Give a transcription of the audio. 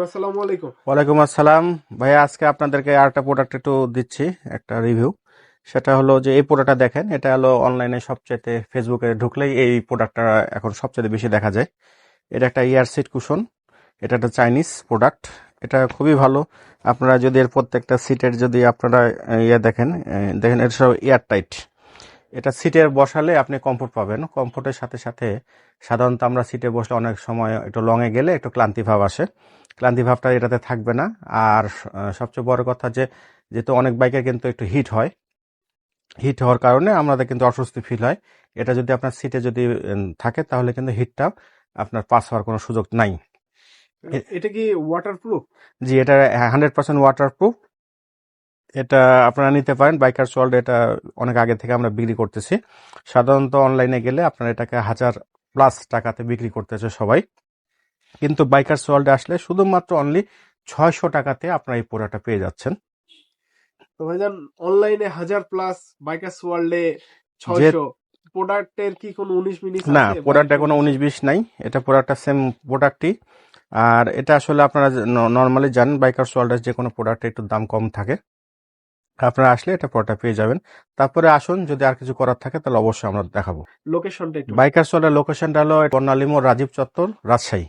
আসসালামু আলাইকুম। ওয়ালাইকুম আসসালাম। ভাইয়া আজকে আপনাদেরকে আরেকটা প্রোডাক্ট একটু দিচ্ছি, একটা রিভিউ। সেটা হলো যে এই প্রোডাক্টটা দেখেন, এটা হলো অনলাইনে সবচেয়ে ফেসবুকে ঢুকলেই এই প্রোডাক্টটা এখন সবচেয়ে বেশি দেখা যায়। এটা একটা ইয়ার সিট কুশন। এটা একটা চাইনিজ প্রোডাক্ট। এটা খুবই ভালো। আপনারা যদি এর প্রত্যেকটা সিটের যদি আপনারা দেখেন, দেখেন এটা সব এয়ার টাইট। এটা সিটে বসালে আপনি কমফোর্ট পাবেন। কমফোর্টের সাথে সাথে সাধারণত আমরা সিটে বসলে অনেক সময় একটু লংয়ে গেলে একটু ক্লান্তি ভাব আসে। ক্লান্তি ভাবটা এটাতে থাকবে না। আর সবচেয়ে বড় কথা যে যেহেতু অনেক বাইকের কিন্তু একটু হিট হয়, হিট হওয়ার কারণে আমাদের কিন্তু অস্বস্তি ফিল হয়। এটা যদি আপনার সিটে যদি থাকে তাহলে কিন্তু হিটটা আপনার পাস হওয়ার কোনো সুযোগ নাই। এটা কি ওয়াটারপ্রুফ? জি, এটা 100% ওয়াটারপ্রুফ। এটা আপনারা নিতে পারেন। বাইকার্স ওয়ার্ল্ড এটা অনেক আগে থেকে আমরা বিক্রি করতেছি। সাধারণত অনলাইনে গেলে আপনারা এটাকে 1000+ টাকাতে বিক্রি করতেছে সবাই, কিন্তু বাইকার্স ওয়ার্ল্ডে আসলে শুধুমাত্র অনলি 600 টাকাতে আপনারা এই প্রোডাক্টটা পেয়ে যাচ্ছেন। তো ভাইজান, অনলাইনে 1000+, বাইকার্স ওয়ার্ল্ডে যে 600, প্রোডাক্টের কি কোনো 19-20 না, আছে বা প্রোডাক্টটা একটু কোনো কিছু? 19-20 নাই। এটা প্রোডাক্টটা সেম প্রোডাক্টই। আর এটা আসলে আপনারা নর্মালি জানেন বাইকার্স ওয়ার্ল্ডের যে কোনো প্রোডাক্টে একটু দাম কম থাকে। আপনারা আসলে এটা প্রোডাক্টটা পেয়ে যাবেন। তারপরে আসুন, যদি আর কিছু করার থাকে তাহলে অবশ্যই আমরা দেখাবো। লোকেশনটা একটু বলেন। বাইকার্স ওয়ার্ল্ডের লোকেশনটা হলো বর্ণালী মোড়, রাজীব চত্বর, রাজশাহী।